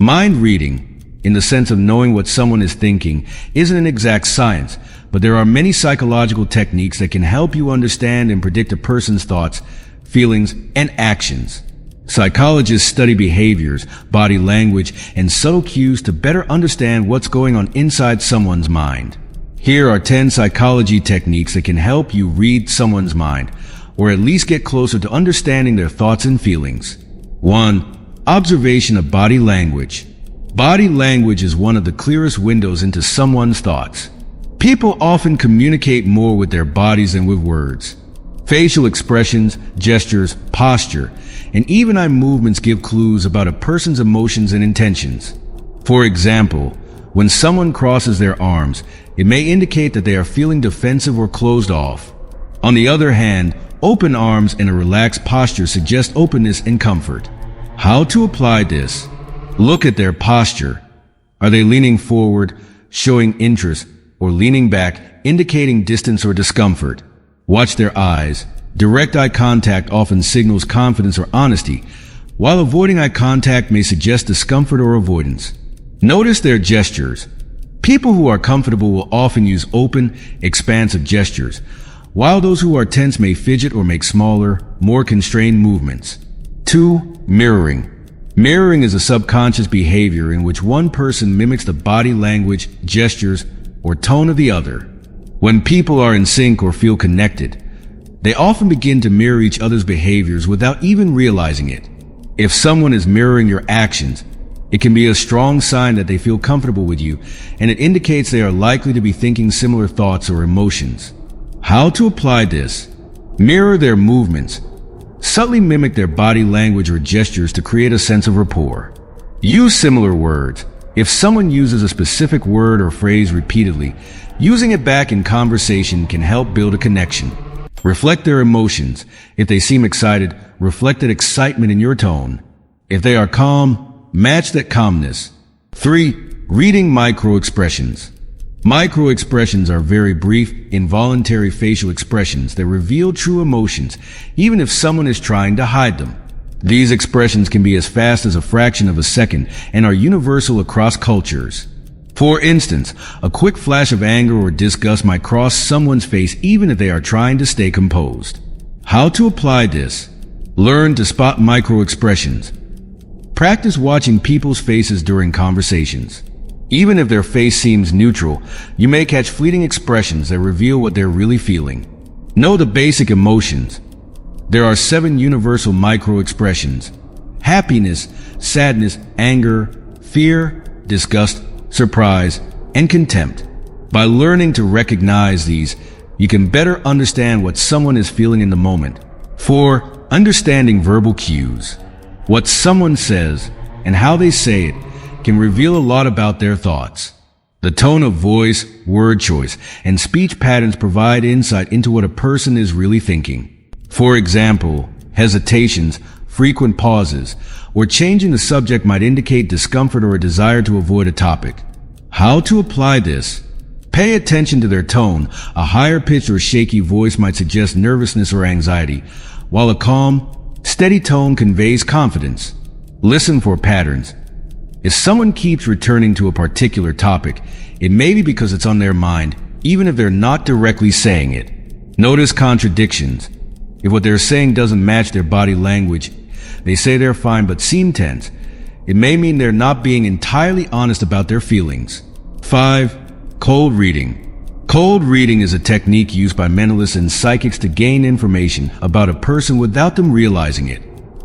Mind reading, in the sense of knowing what someone is thinking, isn't an exact science, but there are many psychological techniques that can help you understand and predict a person's thoughts, feelings, and actions. Psychologists study behaviors, body language, and subtle cues to better understand what's going on inside someone's mind. Here are 10 psychology techniques that can help you read someone's mind, or at least get closer to understanding their thoughts and feelings. 1. Observation of body language. Body language is one of the clearest windows into someone's thoughts. People often communicate more with their bodies than with words. Facial expressions, gestures, posture, and even eye movements give clues about a person's emotions and intentions. For example, when someone crosses their arms, it may indicate that they are feeling defensive or closed off. On the other hand, open arms and a relaxed posture suggest openness and comfort. How to apply this? Look at their posture. Are they leaning forward, showing interest, or leaning back, indicating distance or discomfort? Watch their eyes. Direct eye contact often signals confidence or honesty, while avoiding eye contact may suggest discomfort or avoidance. Notice their gestures. People who are comfortable will often use open, expansive gestures, while those who are tense may fidget or make smaller, more constrained movements. 2. Mirroring. Mirroring is a subconscious behavior in which one person mimics the body language, gestures, or tone of the other. When people are in sync or feel connected, they often begin to mirror each other's behaviors without even realizing it. If someone is mirroring your actions, it can be a strong sign that they feel comfortable with you, and it indicates they are likely to be thinking similar thoughts or emotions. How to apply this? Mirror their movements. Subtly mimic their body language or gestures to create a sense of rapport. Use similar words. If someone uses a specific word or phrase repeatedly, using it back in conversation can help build a connection. Reflect their emotions. If they seem excited, reflect that excitement in your tone. If they are calm, match that calmness. 3. Reading microexpressions. Microexpressions are very brief, involuntary facial expressions that reveal true emotions, even if someone is trying to hide them. These expressions can be as fast as a fraction of a second and are universal across cultures. For instance, a quick flash of anger or disgust might cross someone's face even if they are trying to stay composed. How to apply this? Learn to spot microexpressions. Practice watching people's faces during conversations. Even if their face seems neutral, you may catch fleeting expressions that reveal what they're really feeling. Know the basic emotions. There are 7 universal microexpressions: happiness, sadness, anger, fear, disgust, surprise, and contempt. By learning to recognize these, you can better understand what someone is feeling in the moment. 4. Understanding verbal cues. What someone says and how they say it can reveal a lot about their thoughts. The tone of voice, word choice, and speech patterns provide insight into what a person is really thinking. For example, hesitations, frequent pauses, or changing the subject might indicate discomfort or a desire to avoid a topic. How to apply this? Pay attention to their tone. A higher pitched or shaky voice might suggest nervousness or anxiety, while a calm, steady tone conveys confidence. Listen for patterns. If someone keeps returning to a particular topic, it may be because it's on their mind, even if they're not directly saying it. Notice contradictions. If what they're saying doesn't match their body language, they say they're fine but seem tense, it may mean they're not being entirely honest about their feelings. 5. Cold reading. Cold reading is a technique used by mentalists and psychics to gain information about a person without them realizing it.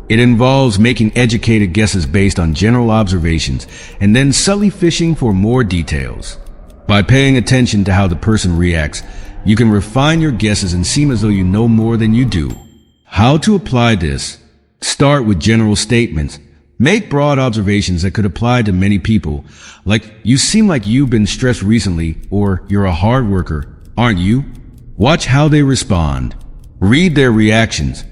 It involves making educated guesses based on general observations and then subtly fishing for more details. By paying attention to how the person reacts, you can refine your guesses and seem as though you know more than you do. How to apply this? Start with general statements. Make broad observations that could apply to many people, like, "You seem like you've been stressed recently," or "You're a hard worker, aren't you?" Watch how they respond. Read their reactions.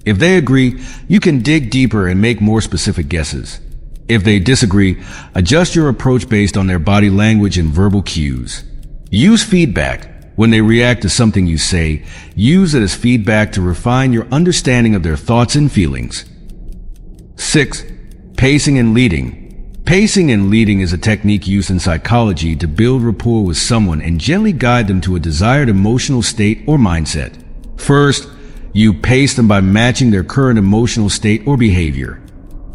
If they agree, you can dig deeper and make more specific guesses. If they disagree, adjust your approach based on their body language and verbal cues. Use feedback. When they react to something you say, use it as feedback to refine your understanding of their thoughts and feelings. 6. Pacing and leading. Pacing and leading is a technique used in psychology to build rapport with someone and gently guide them to a desired emotional state or mindset. First, you pace them by matching their current emotional state or behavior.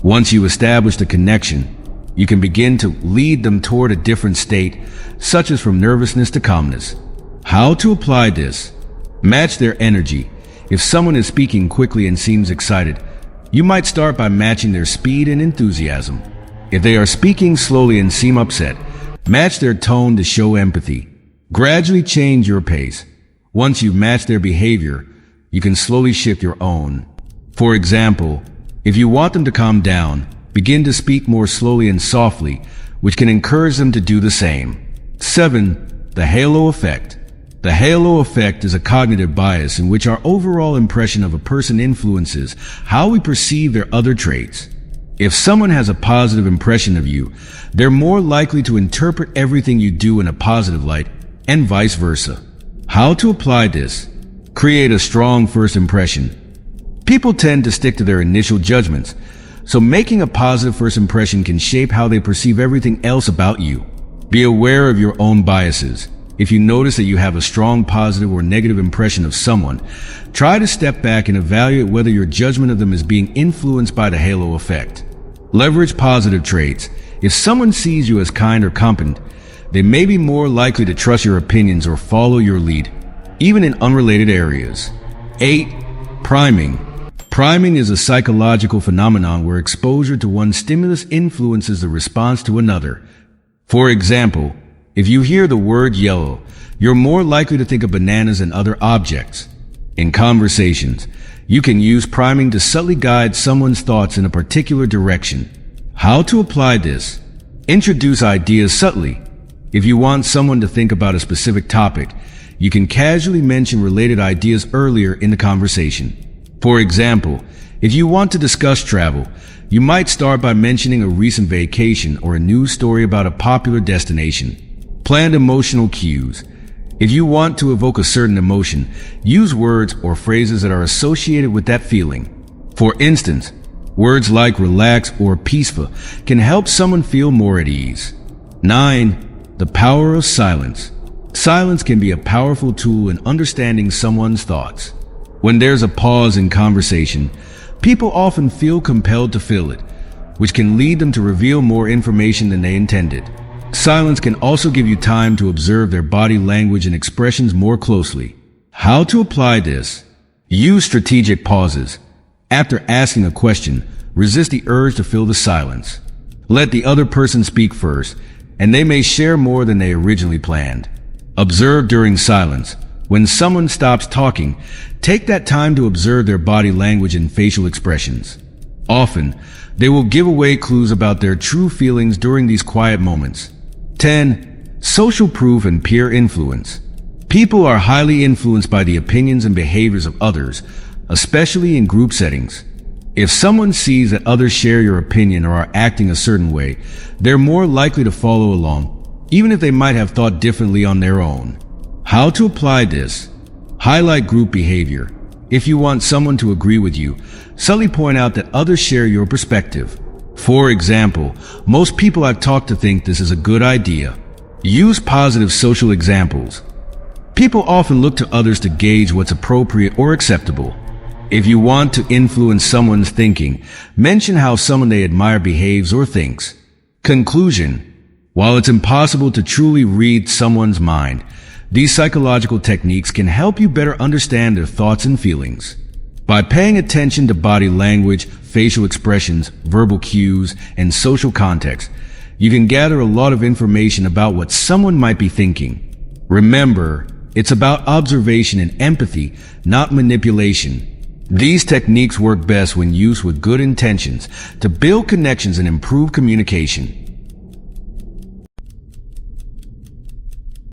Once you establish the connection, you can begin to lead them toward a different state, such as from nervousness to calmness. How to apply this? Match their energy. If someone is speaking quickly and seems excited, you might start by matching their speed and enthusiasm. If they are speaking slowly and seem upset, match their tone to show empathy. Gradually change your pace. Once you've matched their behavior, you can slowly shift your own. For example, if you want them to calm down, begin to speak more slowly and softly, which can encourage them to do the same. 7. The halo effect. The halo effect is a cognitive bias in which our overall impression of a person influences how we perceive their other traits. If someone has a positive impression of you, they're more likely to interpret everything you do in a positive light, and vice versa. How to apply this? Create a strong first impression. People tend to stick to their initial judgments, so making a positive first impression can shape how they perceive everything else about you. Be aware of your own biases. If you notice that you have a strong positive or negative impression of someone, try to step back and evaluate whether your judgment of them is being influenced by the halo effect. Leverage positive traits. If someone sees you as kind or competent, they may be more likely to trust your opinions or follow your lead, even in unrelated areas. 8. Priming. Priming is a psychological phenomenon where exposure to one stimulus influences the response to another. For example, if you hear the word yellow, you're more likely to think of bananas and other objects. In conversations, you can use priming to subtly guide someone's thoughts in a particular direction. How to apply this? Introduce ideas subtly. If you want someone to think about a specific topic, you can casually mention related ideas earlier in the conversation. For example, if you want to discuss travel, you might start by mentioning a recent vacation or a news story about a popular destination. Planned emotional cues. If you want to evoke a certain emotion, use words or phrases that are associated with that feeling. For instance, words like relax or peaceful can help someone feel more at ease. 9. The power of silence. Silence can be a powerful tool in understanding someone's thoughts. When there's a pause in conversation, people often feel compelled to fill it, which can lead them to reveal more information than they intended. Silence can also give you time to observe their body language and expressions more closely. How to apply this? Use strategic pauses. After asking a question, resist the urge to fill the silence. Let the other person speak first, and they may share more than they originally planned. Observe during silence. When someone stops talking, take that time to observe their body language and facial expressions. Often, they will give away clues about their true feelings during these quiet moments. 10. Social proof and peer influence. People are highly influenced by the opinions and behaviors of others, especially in group settings. If someone sees that others share your opinion or are acting a certain way, they're more likely to follow along, even if they might have thought differently on their own. How to apply this? Highlight group behavior. If you want someone to agree with you, subtly point out that others share your perspective. For example, most people I've talked to think this is a good idea. Use positive social examples. People often look to others to gauge what's appropriate or acceptable. If you want to influence someone's thinking, mention how someone they admire behaves or thinks. Conclusion. While it's impossible to truly read someone's mind, these psychological techniques can help you better understand their thoughts and feelings. By paying attention to body language, facial expressions, verbal cues, and social context, you can gather a lot of information about what someone might be thinking. Remember, it's about observation and empathy, not manipulation. These techniques work best when used with good intentions to build connections and improve communication.